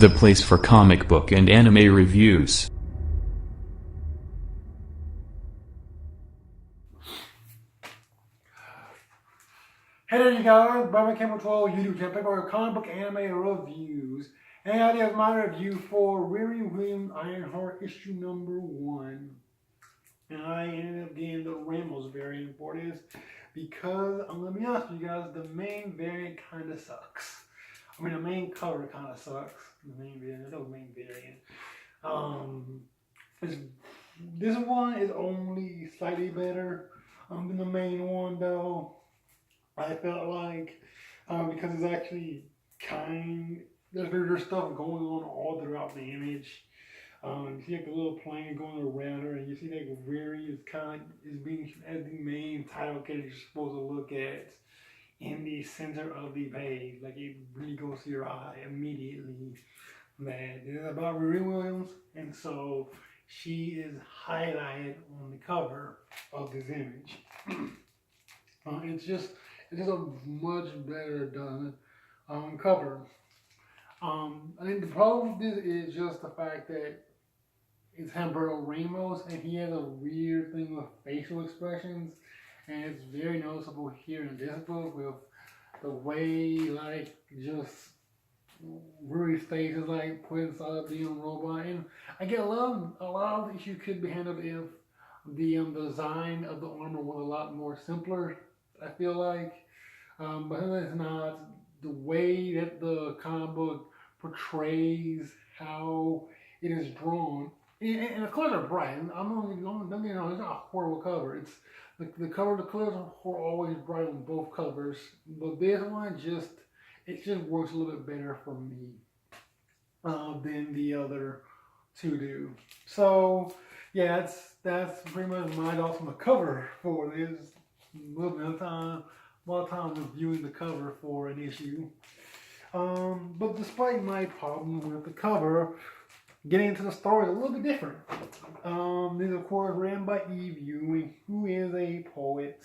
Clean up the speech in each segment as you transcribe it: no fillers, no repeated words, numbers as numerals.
the place for comic book and anime reviews. Hey there you guys, Bobby Campbell 12 YouTube channel, pick up comic book anime reviews. And here's my review for Eve Ewing Ironheart issue number 1. And I ended up getting the Ramos variant for this because, I'm going to be honest with you guys, the main variant kind of sucks. I mean, the main cover kind of sucks. The main variant, no main variant. This one is only slightly better than the main one though. I felt like, because it's actually there's stuff going on all throughout the image. You see like a little plane going around her, and you see like Riri is being as the main title character you're supposed to look at in the center of the page. Like it really goes to your eye immediately. That it's about Riri Williams, and so she is highlighted on the cover of this image. It's just a much better done cover. I think the problem with this is just the fact that it's Humberto Ramos, and he has a weird thing with facial expressions, and it's very noticeable here in this book with the way like just Ruri's face is like put inside of the robot. And I get a lot of the issue could be handled if the design of the armor was a lot more simpler, I feel like. But it's not. The way that the comic book portrays how it is drawn, and the colors are bright. Don't get me wrong, it's not a horrible cover. It's the colors are always bright on both covers, but this one just works a little bit better for me than the other two do. So yeah, that's pretty much my thoughts on the cover for this. A little bit of time reviewing the cover for an issue. But despite my problem with the cover, getting into the story is a little bit different. This is of course written by Eve Ewing, who is a poet,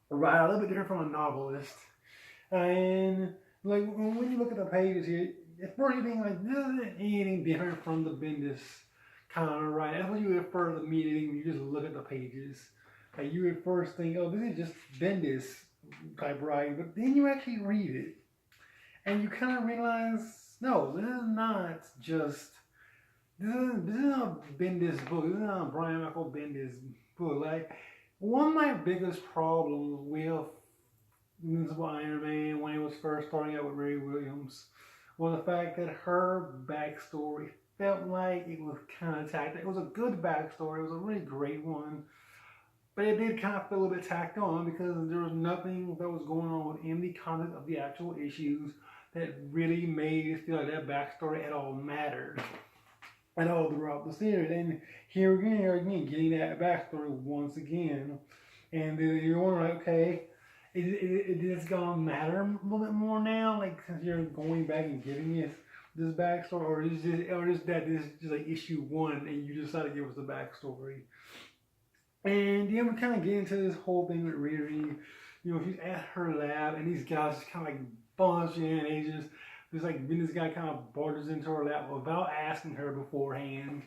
right? A little bit different from a novelist. And like when you look at the pages here, it's pretty thing like this isn't anything different from the Bendis kind of right. That's what you would first immediately when you just look at the pages. Like you would first think, oh, this is just Bendis type writing, but then you actually read it, and you kind of realize, no, this is not a Bendis book. This is not a Brian Michael Bendis book. Like one of my biggest problems with Invincible Iron Man when he was first starting out with Riri Williams was the fact that her backstory felt like it was kind of tacked. It was a good backstory. It was a really great one. But it did kind of feel a bit tacked on because there was nothing that was going on within the content of the actual issues that really made it feel like that backstory at all mattered at all throughout the series. And here again, getting that backstory once again. And then you're wondering, okay, is this gonna matter a little bit more now? Like since you're going back and giving us this backstory, or is this just like issue 1 and you decided to give us the backstory? And yeah, we kind of get into this whole thing with Riri. You know, she's at her lab, and these guys just kind of like bunch in, and they just like this guy kind of barges into her lab without asking her beforehand,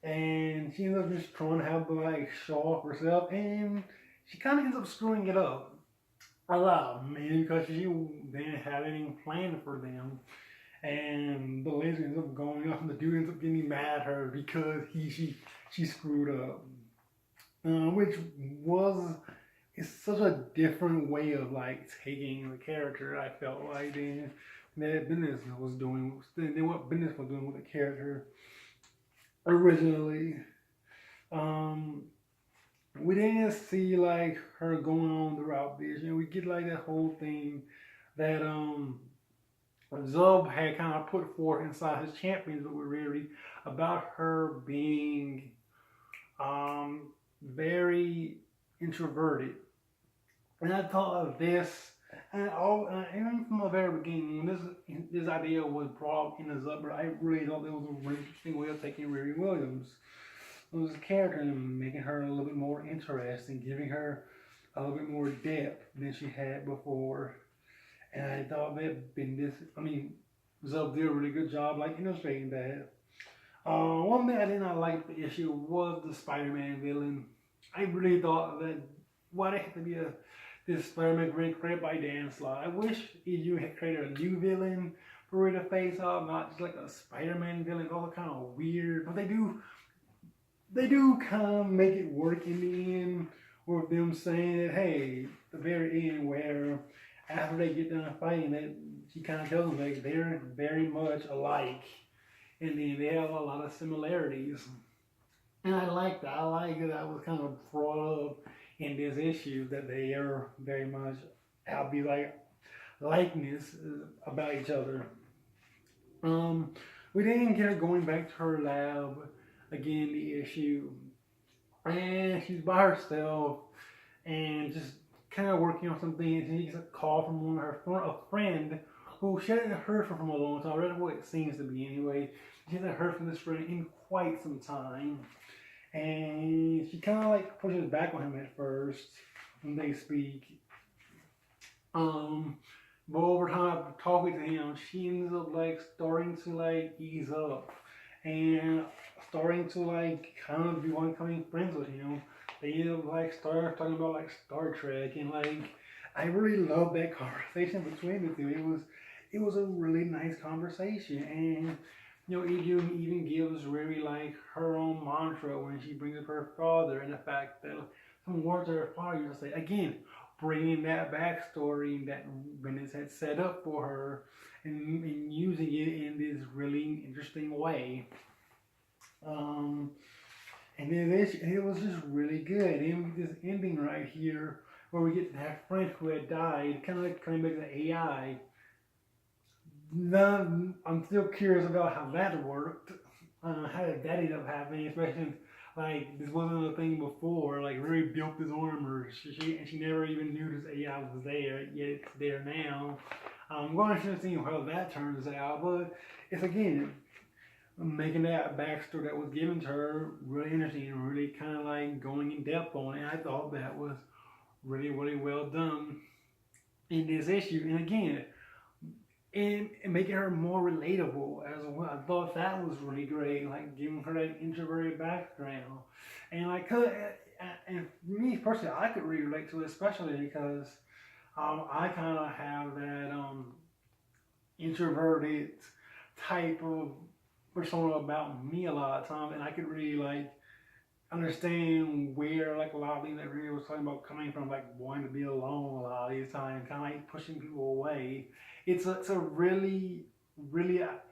and she ends up just trying to have like show off herself, and she kind of ends up screwing it up a lot, man, because she didn't have anything planned for them. And the laser ends up going off, and the dude ends up getting mad at her because she screwed up. Which is such a different way of like taking the character, I felt like, than Bendis was doing, than what Bendis was doing with the character originally. We didn't see like her going on throughout this. You know, we get like that whole thing that Zub had kind of put forth inside his Champions with Riri about her being very introverted, and I thought of this, and even from the very beginning, when this idea was brought in as up, but I really thought it was a really interesting way of taking Riri Williams. It was a character and making her a little bit more interesting, giving her a little bit more depth than she had before. And I thought that Zub did a really good job, like illustrating that. One thing I did not like the issue was the Spider-Man villain. I really thought that why they had to be this Spider-Man villain created by Dan Slott. I wish you had created a new villain for it to face off, not just like a Spider-Man villain. It's all kind of weird, but they do kind of make it work in the end with them saying that, hey, the very end where after they get done fighting, that he kind of tells them like they're very much alike, and then they have a lot of similarities. And I like that. I like that I was kind of brought up in this issue that they are very much have be like likeness about each other. We then get her going back to her lab again. The issue, and she's by herself and just kind of working on some things. And she gets a call from one of a friend who she hadn't heard from a long time. That's what it seems to be anyway. She hasn't heard from this friend in quite some time. And she kind of like pushes back on him at first when they speak. But over time, after talking to him, she ends up like starting to like ease up and starting to like kind of be becoming friends with him. They end up like start talking about like Star Trek, and like I really love that conversation between the two. It was a really nice conversation, and you know, even gives Riri like her own mantra when she brings up her father and the fact that some words of her father used to say. Again, bringing that backstory that Bendis had set up for her and using it in this really interesting way. And then it was just really good. And this ending right here, where we get to have Frank who had died, kind of like coming back to AI. I'm still curious about how that worked. How did that end up happening? Especially like this wasn't a thing before. Like really built this armor. She never even knew this AI was there. Yet it's there now. I'm going to see how that turns out. But it's again making that backstory that was given to her really interesting and really kind of like going in depth on it. I thought that was really well done in this issue. And again, and making her more relatable as well. I thought that was really great, like giving her that introverted background, and like, and me personally, I could really relate to it, especially because I kind of have that introverted type of persona about me a lot of times, and I could really like understand where like a lot of things that really was talking about coming from, like wanting to be alone a lot of these times, kind of like pushing people away. It's a really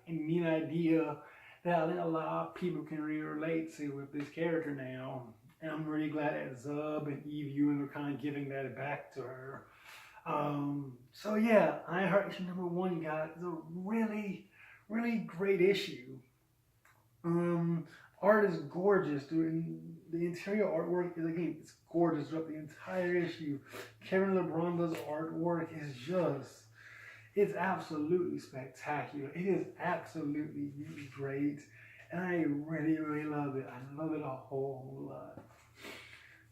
neat idea that I think a lot of people can really relate to with this character now. And I'm really glad that Zub and Eve Ewing are kind of giving that back to her. So yeah, Ironheart issue #1, you guys, is a really great issue. Art is gorgeous, dude. And the interior artwork is again, it's gorgeous throughout the entire issue. Kevin LeBron's artwork is just, it's absolutely spectacular. It is absolutely great, and I really love it. I love it a whole lot.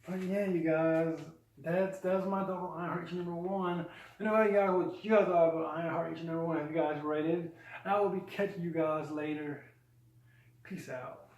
But yeah, you guys, that's my thought on Ironheart issue #1. Anyway, guys, what you guys thought about Ironheart issue #1? Have you guys rated? And I will be catching you guys later. Peace out.